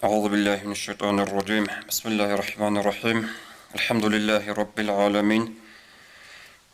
أعوذ بالله من الشيطان الرجيم. بسم الله الرحمن الرحيم. الحمد لله رب العالمين،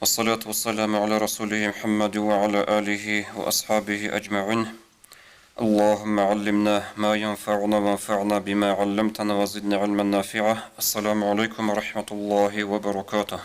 والصلاة والسلام على رسوله محمد وعلى آله وأصحابه أجمعين. اللهم علمنا ما ينفعنا وانفعنا بما علمتنا وزدنا علما نافعا. السلام عليكم ورحمة الله وبركاته.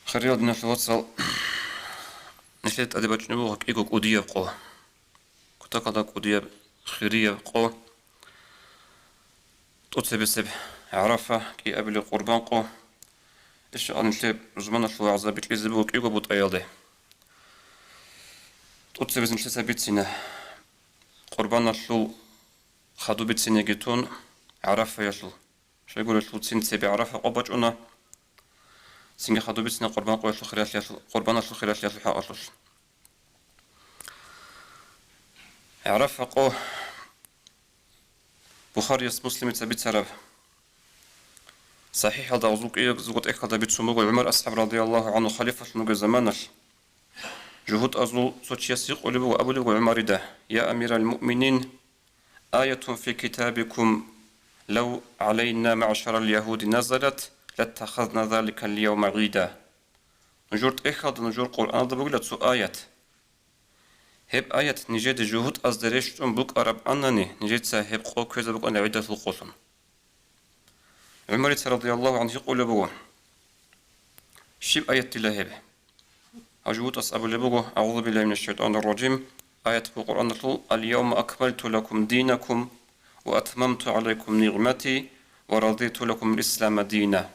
خير الناس وصل نسيت أدبت نبوك إيكو قدية قو كتاكدا قدية خيرية قو تتسبسب عرفة كي أبلي قربان قو إيش أنا نسيب زمان شو عزبت إزبوك إيكو بوت أيالده تتسبس نسيب بيتسينه قربان شو خدو بيتسينه جتون عرفة يشل شو يقول شو تسين تسبي عرفة قبض أنا سينج خدو بيتسينه قربان قو يشل خيرات يشل قربان شو خيرات يشل حق أشل عرفة قو بخاري مسلم تسبي تسرب صحيح هذا وزوك إيه زوجت إيه هذا بيتسموه عمر أصحاب رضي الله عنه خليفة شنو زمانش جهود أزو سوتشيسي قلبه وأبو لبو عمر ده يا أمير المؤمنين آية في كتابكم لو علينا معشر اليهود نزلت لاتخذنا ذلك اليوم عيدا نجورت إيه هذا نجور قرآن ده بقول تسو آية هب آية نجد جهود أزدريشتم بوك أرب أنني نجد سهب قو كذا بوك أنا عدة القسم عمر رضي الله عنه يقول له شيب آية الله به أجود أصحاب لبوغو أعوذ بالله من الشيطان الرجيم آية القرآن اليوم أكملت لكم دينكم وأتممت عليكم نعمتي ورضيت لكم الإسلام دينا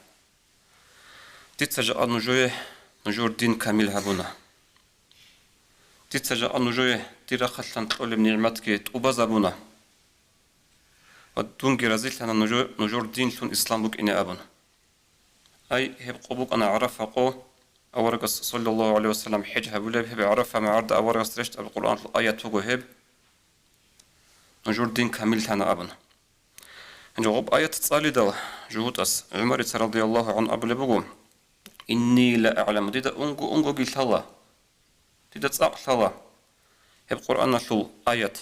تتسجأ نجور دين كامل هبونا تتسجأ نجوه تيرا خلطان تقول بنعمتك تقوبازابونا ودون جرازيل لنا نجور دين لون إسلام بك إني أبن أي هب قبوك أنا عرف قو أورقص صلى الله عليه وسلم حج هبولا هب عرف مع عرض أورقص رشت القرآن الآية توجو هب نجور دين كامل لنا أبن نجوب آية تصالي دل جهود أس عمر رضي الله عنه أبو لبقو إني لا أعلم ديدا أنجو قلت الله ديدا تصاق الله هب قرآن شو آية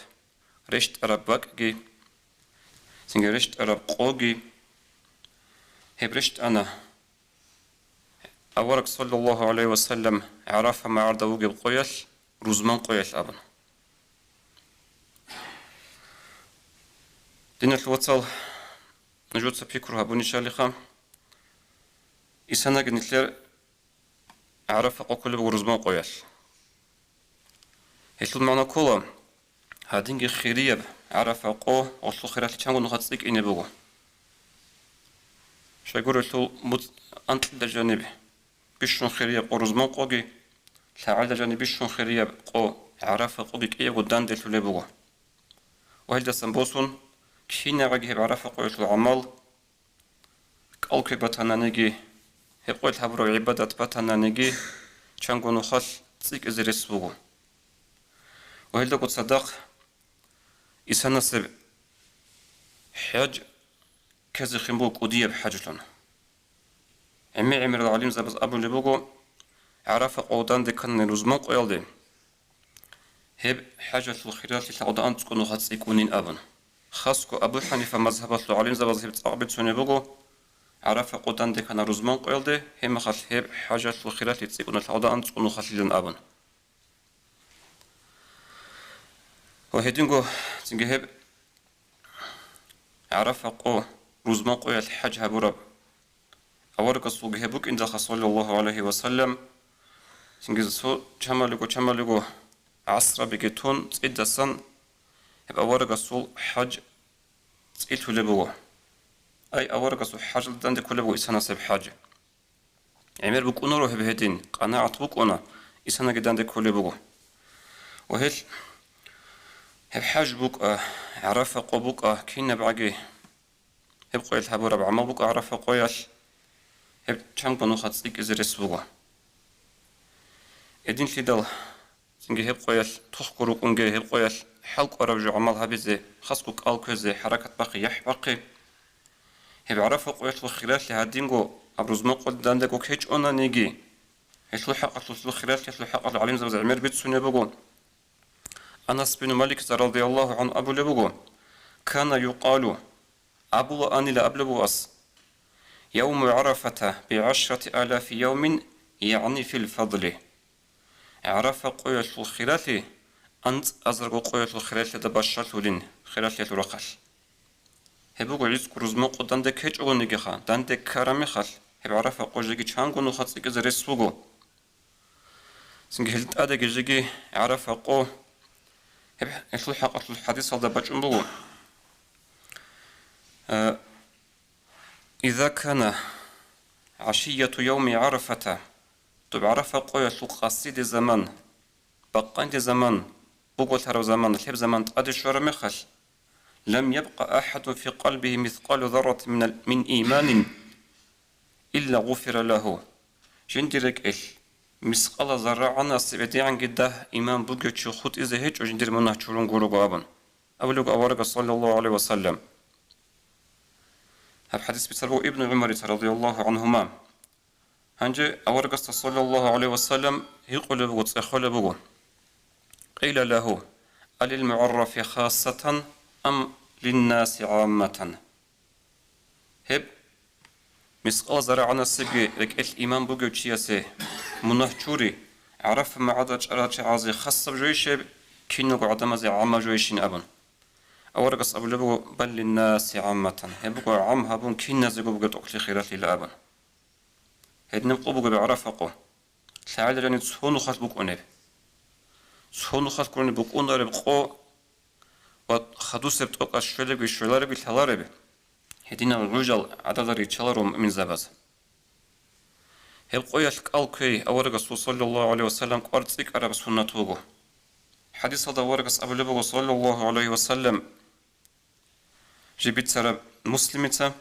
رشت ربك جي سنجرشت أرب قوجي هبرشت أنا أورك صلى الله عليه وسلم عرف ما عرض وجب قيل رزمان قيل أبن دينا الوصل نجود سبيكر هبوني شالخة إسانا جنتلر عرف قوكل برزمان قيل هيتل معنا كولا هادينجي خيرية عرف قو وصل خيرات لشانغو نخطيك إني بغو شايقول له أنت الجانب بيشون خيرية قو رزمان قوغي لعال الجانب بيشون خيرية قو عرف قوغي كيه قدان دلتو لبغو وهل دا سنبوسون كينا غاقي عرف قو يتلو عمال كالكي باتانانيجي هبقو يتحبرو عبادات باتانانيجي شانغو نخط تيك إزريس بغو وهل دا قد صدق إسانا سب حاج كذا خنبو قدية بحاجتنا عمر العليم زبز أبو لبوغو عرف قودان دي كان نرزمان قيال دي هب حاجة الخيرات لتعودان تكونوا خاصيكونين أبن خاصكو أبو حنيفة مذهبات العليم زبز هب تقابل سوني بوغو عرف قودان دي كان نرزمان قيال دي هم خاص هب حاجة الخيرات لتعودان تكونوا خاصيلين أبن وهيدينغو تنجهب عرف قو رزمان قوية الحج هبورب أورق الصوغ هبوك إن دخل صلى الله عليه وسلم تنجز سو چماليغو عصر بيجتون تسعيد دسان هب أورق الصوغ حج تسعيد لبوغو أي أورق الصوغ حج لدان دي كلبو إسانا سب حج عمير بوك أنورو هب هدين قناعة بوك أنا إسانا جدان دي كلبوغو وهل هب حاج بوك عرف قبوك كينا بعجي هب قيل هبورا بعمل بوك عرف قياش هب چند بنو خاصيك إزريس بوغو إدين لدل تنجي هب قياش تخكرو قنجي هب قياش حلق ورجو عمل هبزي خاصكوك ألكوزي حركة باقي يحبقي هب عرف قياش وخلاش لهادينغو أبرز مقود داندكو كيج أنا نيجي هشلو حق تسلو خلاش يسلو حق العليم زوز عمير بيتسوني بوغو أنس بن مالك رضي الله عنه أبو لبوغو كان يقال أبو أني لا أبلغ أس يوم عرفة ب10,000 يوم يعني في الفضل عرف قوية الخلال أنت أزرق قوية الخلال دبشت لين خلال الرقل هبوغ عيز كروزمو داندك هيج أغن نجيخا داندك كارامي خال هب عرف قوجيكي چانگو نو خاصك زرس وغو سنجي هلت أدا جيجي عرف قو هب إسلو حق أصل الحديث هذا بچن بغو إذا كان عشية يوم عرفة طب عرف قوية قصيد زمان بقاند زمان بغو ترو زمان الحب زمان تقدر شورا مخل لم يبقى أحد في قلبه مثقال ذرة من إيمان إلا غفر له جندرك مثقال ذرة عنا سبدي عن جده إيمان بغو خود إذا هيج وجندر منه شورون قولوا قابن أولوك أورق صلى الله عليه وسلم هذا حديث بسربو ابن عمر رضي الله عنهما هنجي أورق صلى الله عليه وسلم يقول بغو تسخل بغو قيل له أللمعرف خاصة أم للناس عامة هب مسقال زرعنا سبي لك الإمام بوجو تشياسي منهجوري عرف ما عدد أراد عازي خاصة بجويش كينو قعدما زي عامة جويشين أبن أورقص أبو لبو بل للناس عامة هبقو عام هبون كينا زيقو بقى تقلي خيرات للأبن هيد نبقو بقى بعرفقو تعالى لاني تسهونو خاص بقو نب تسهونو خاص كوني بقو نربقو وخدوس بتوقع الشلب الشلارب الهلارب هدينا الرجال عدد رجالهم من زباز هبقوا يشكال كي أورقص صلى الله عليه وسلم قرصيك عرب سنته حديث هذا أورقص أبو لبغ صلى الله عليه وسلم جبت سرب مسلمة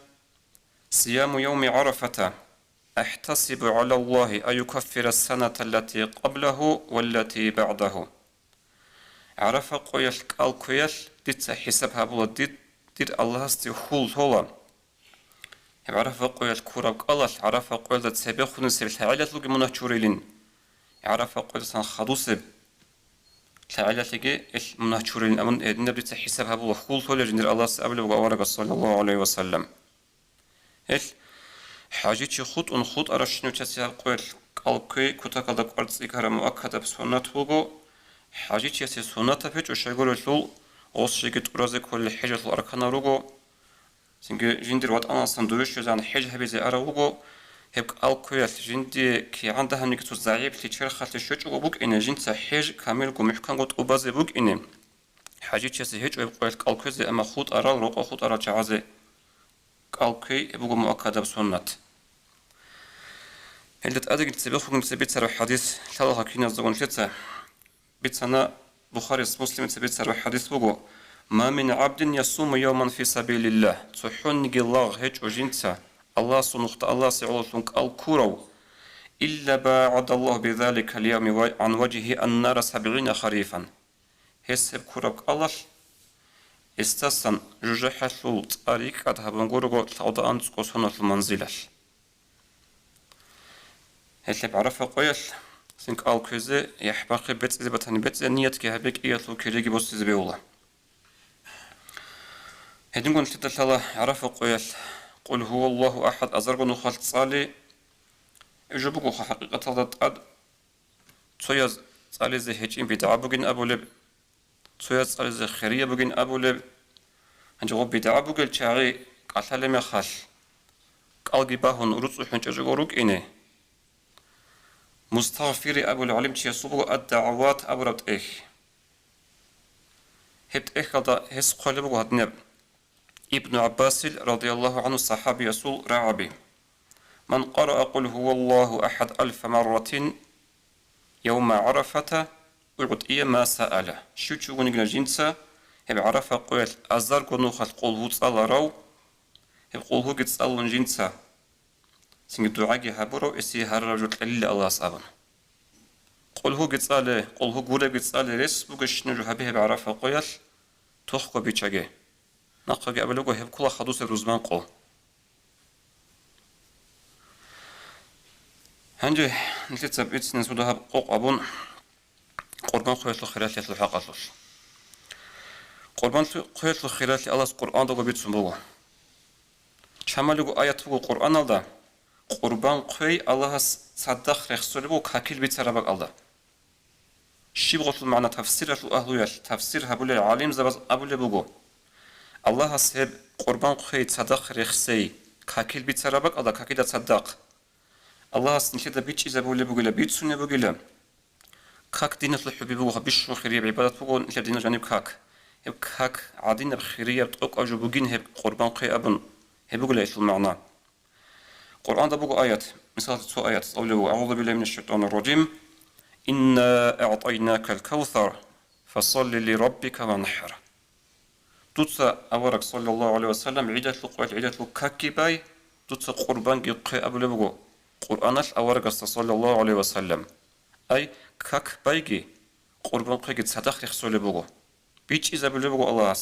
صيام يوم عرفة أحتسب على الله أن يكفر السنة التي قبله والتي بعده عرف قويش قال قويش ديت حسابها بولا ديت الله استيخول هولا عرف قويش كوراب قالش عرف قويش تسابق خدن سبيل تعالت لغي منهجوريلين عرف قويش سان خدوسب تعالت لغي منهجوريلين أمن إدنا ديت حسابها بولا خول هولا جندر الله سأبل وغورق صلى الله عليه وسلم حاجة خود أن خود أرشنو تسيا قويش قال كوي كتاك لك أرضي كهرم مؤكدة بسنة هوغو حاجة تيسي سنة فيج وشيغول الثول أوصيك ترازي كل حاجة الأركان روغو سنجي جندر وات أنا سندويش يزان حاجة هبيزي أروغو هبك ألكوية جندي كي عندها نكتو زعيب تيشير خالتي شوش وبوك إنه جنسا حاجة كامل ومحكان قد أبازي بوك إنه حاجة تيسي هيج ويبقى ألكوية زي أما خود أرال روغو خود أرال جعازي ألكوية يبقى مؤكدة بسنة هلت أدق تسبيخكم تسبيت سر حديث ثلاثة كينا زغون شتى بيتنا بخاري مسلم تبيت سر حديث بقو ما من عبد يصوم يوما في سبيل الله تحون نجي الله هيج وجنتا الله سنخت الله سيعلتونك الكورو إلا بعد الله بذلك اليوم عن وجهه النار 70 خريفا هسب كورك الله استسن جوجح الثلط أريك أذهبن غورغو تعود أنت قصنا المنزل هل بعرف قويش سنك الكوزي يحبقي بيت إذا بتاني بيت نيت كهبك إياتلو كريجي بوس زبيولا هدين قلت تتلا عرف قويش قل هو الله أحد أزرق نخالت صالي إجابوكو حقيقة هذا تقد تسويز صالي زي هجين بدعا بوغين أبو لب تسويز صالي زي خيرية بوغين أبو لب هنجو بدعا بوغل شاعي قاتل مخال قالقي باهن رسو حنجو روك إني مستغفر أبو العلم تيسوبو الدعوات أبو ربط هبت هذا هس قلبه هدنب ابن عباس رضي الله عنه الصحابي يسول رعبي من قرأ قل هو الله أحد 1000 مرة يوم عرفة أعطي ما سأله شو تشوفون جنسا هب عرفة قويل أزار قنوخ قل هو تصال رو هب قل هو قد تصال جنسا سنگ دعاء هبرو اسي هر رجل قليل الله صابن قل هو قصاله قل هو قوله قصاله رس بوكش نجو هبه بعرفه قيل تخكو بيچاگه نقاگه ابلوگو هب كل خدوس روزمان قل هنجي نتيت سبيت نسوده هب قوق ابون قربان خويت الخيرات يتلو حقاصل قربان قيل خيرات الله القرآن ده بيت سموه شمالو آيات القرآن الله قربان قي الله صدق رخصله كاكل بيت سربك الله شي بغض المعنى تفسير الأهلية تفسير هبول العالم زبز أبول بوجو الله سب قربان قي صدق رخصي كاكل بيت سربك الله كاكل تصدق الله سنشد بيت إذا بقول بقول بيت سنة بقول كاك دين الحب بقول بيش خيرية بعبادة بقول نشد دين جانب كاك هب كاك عادين بخيرية بتوك أجو بقين هب قربان قي أبن هب بقول إيش المعنى القرآن ده بقول آيات مثال سو آيات أولو أعوذ بالله من الشيطان الرجيم إنا أعطيناك الكوثر فصل لربك وانحر توتسا أورك صلى الله عليه وسلم عدة لقوات عدة لكاكي توتسا قربان قي أبو لبقو قرآنش أورك صلى الله عليه وسلم أي كاك بايجي قربان قي تصدق رخصو لبقو بيش إذا بلبقو الله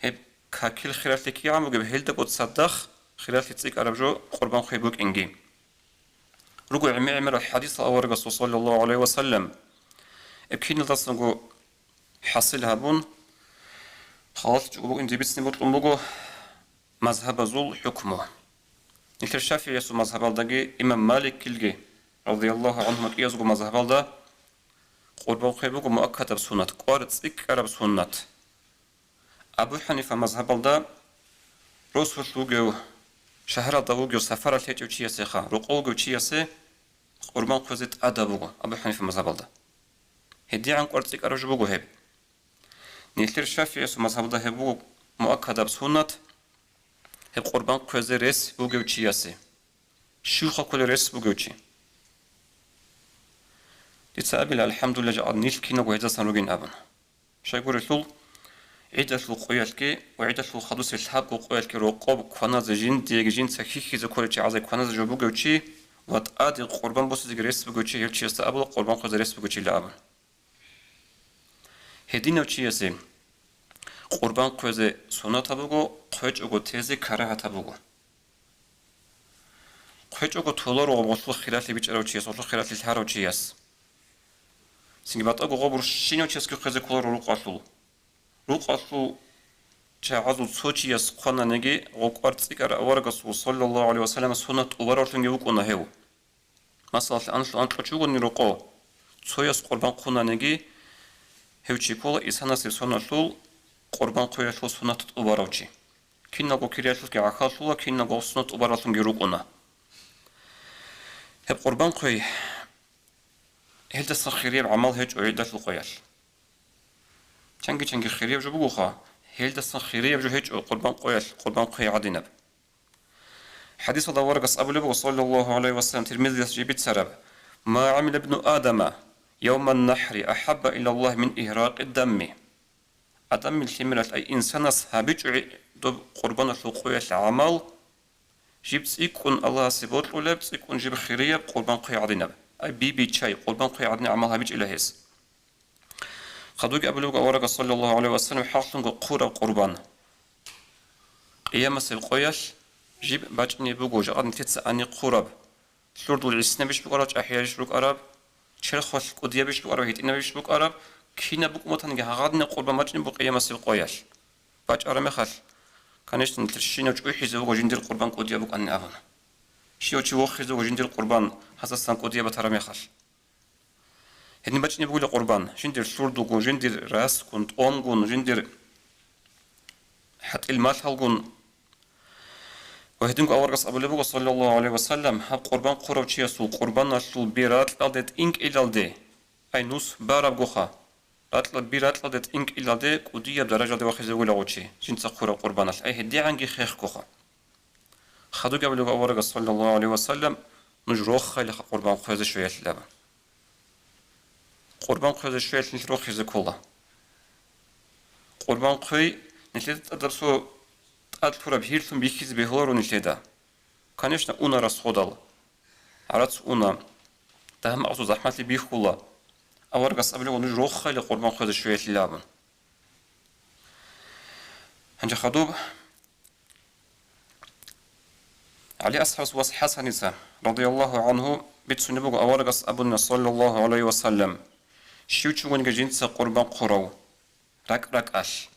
هب كاكي الخيرات لكي عمو قب هلدك وتصدق خيرات لتسيك أربجو قربان قي بوك إنجي رجوع معمر الحديث أورك صلى الله عليه وسلم ابكين لتصنقو حصلها بون خلاص تقولوا إن جبتني بطلبوا مذهب زول حكمه. مثل الشافعي يسوع مذهب الدقي إمام مالك كلجي رضي الله عنه يزوج مذهب الدا قربان خيبوك مؤكد بسنة قارت سك عرب سنة. أبو حنيفة مذهب الدا رسول لوجو شهر الدوجو سفر الهجو تشيسه خا رقوجو تشيسه قربان خزت أدبوه أبو حنيفة مذهب الدا هدي عن قارت سك عرب جبوه هب. نيتر الشافعي يسوع مذهب ده هبو مؤكد بسنة هب قربان كوزي رس بوجو تشياسي شيوخ كل رس بوجو تشي تسأبل الحمد لله جعل نيل كينا وهذا سنوجين أبن شيء يقول رسول عدة القيالك وعدة الخدوس الحب وقيالك رقاب كنا زجين ديجين سخيخ إذا كل شيء عزك كنا زجو بوجو تشي وتأدي القربان بس زي رس بوجو تشي هل شيء استقبل قربان كوزي رس بوجو تشي لأبن هدينا تشياسي قربان كوزي سنة تبوغو قوش اوغو تيزي كراها تبوغو قوش اوغو تولار اوغو مطلق خلالي بيش اراو تشيس مطلق خلالي الهاراو تشيس سنجي بات اوغو غبر شينيو تشيس كو خيزي كولار رو قاسلو چه عزو تسو تشيس قوانا نگي غو قوار تسيكار اوارغسو صلى الله عليه وسلم سنة اوارارتن يوك اونا هيو مثلا انشل انشل چوغو نيروقو تسو يس قربان قونا نگي هيو چيكولا إسانا سي سنة قربان قويشلو سنة تباروچي كينغو كيريشلو كي عخالشلو كينغو سنة تباراتن جيروقونا هب قربان قوي هل خيريب عمل هج عيدة القياش چنگي خيريب جو بوخا هل خيريب جو هج قربان قويش قربان قوي عدينب حديث دورقس أبو لبو صلى الله عليه وسلم ترمذي جيبت سرب ما عمل ابن آدم يوم النحر أحب إلى الله من إهراق الدم أدم الحملة أي إنسان هابج دب قربان القوية العمل جبت يكون الله سبوت ولبت يكون جب خيرية قربان قيادنا أي بي شيء قربان قيادنا عمل هابج إلى هس خدوك أبلوك أورق صلى الله عليه وسلم حاصل قورة قربان قيام القوية جيب باجني بوجو جاد نتيت أني قرب شرط العسنا بيش بقرج أحياج بوك أرب شرخ والقدية بيش بقرب هيت إنا بيش بوك أرب كينا بوك متن هغادنا قربان ماجني بقيام القوية باج أرم خل كانش نترشين وجوي حزب وجندير قربان قدية بوك أني أبنا شيء وجوي حزب وجندير قربان حساسان قدية بترم خل هني باجني بقول قربان جندير شرط وجندير راس كنت أمغون جندير حتى المال هالغون وهدينك أورقص أبو لبوغ صلى الله عليه وسلم هب قربان قرب چيسو قربان نشل بيرات لدت إنك إلالدي أي نوس بارب غوخا أطلب بيرات لدت إنك إلالدي قدية بدرجة دي وخيزي ولا غوشي جنسا قربانش أي هدي عنجي خيخ غوخا خدوك أبو لبوغ أورقص صلى الله عليه وسلم نجروخ خيلي قربان خوزي شوية لابا قربان خوزي شوية نجروخ خيزي كولا قربان خوي نتلت أدرسو أذكر بهيرتم بيكيز بهلارون الشدة كانشنا أنا رسخدال عرض أنا تهم أصو زحمة بيخولا أورقص قبل ونجروخ خيل قربان خذ شوية اللابن هنجا خدوب علي أصحاب وص حسن رضي الله عنه بتسنبوغ أورقص أبونا صلى الله عليه وسلم شيوچون جنس قربان قرو رك أش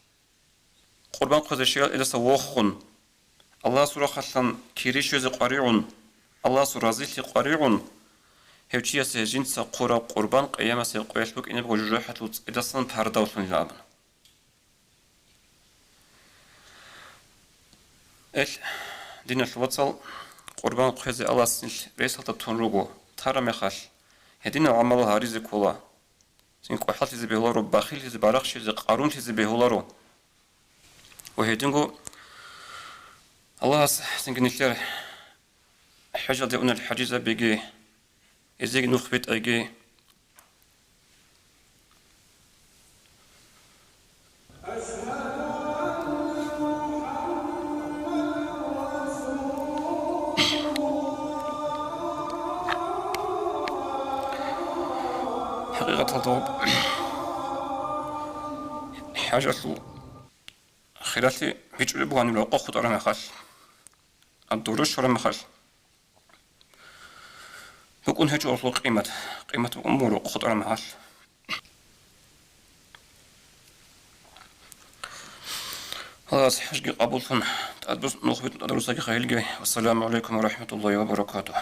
قربان قزشيال إلى سوخون الله سورة خلصان كيريش يزق قريعون الله سورة زيتي قريعون هوچيا سجين سقورا قربان قيامة سيقويش بك إنه بوجوجة حتوت إذا صن باردوسون لابن إل دين الوصل قربان قيزي الله سنل ريس هلتا تونروغو تارا مخاش هدين عمل هاريزي كولا سين قوحل تزي بهولارو باخيل تزي باراخش تزي قارون تزي بهولارو وهدينغو الله سنجنيشلر حاجة دي أن الحجيزة بيجي إزيك نخبت أيجي حقيقة الضوء حاجة خلالي بيجري بواني لو قخط أنا مخاش الدروش ولا مخاش بكون هجو أصل قيمة أمور قخط أنا مخاش خلاص حاجة قبول فن تأدبس نخبت ندرسك خيلجي والسلام عليكم ورحمة الله وبركاته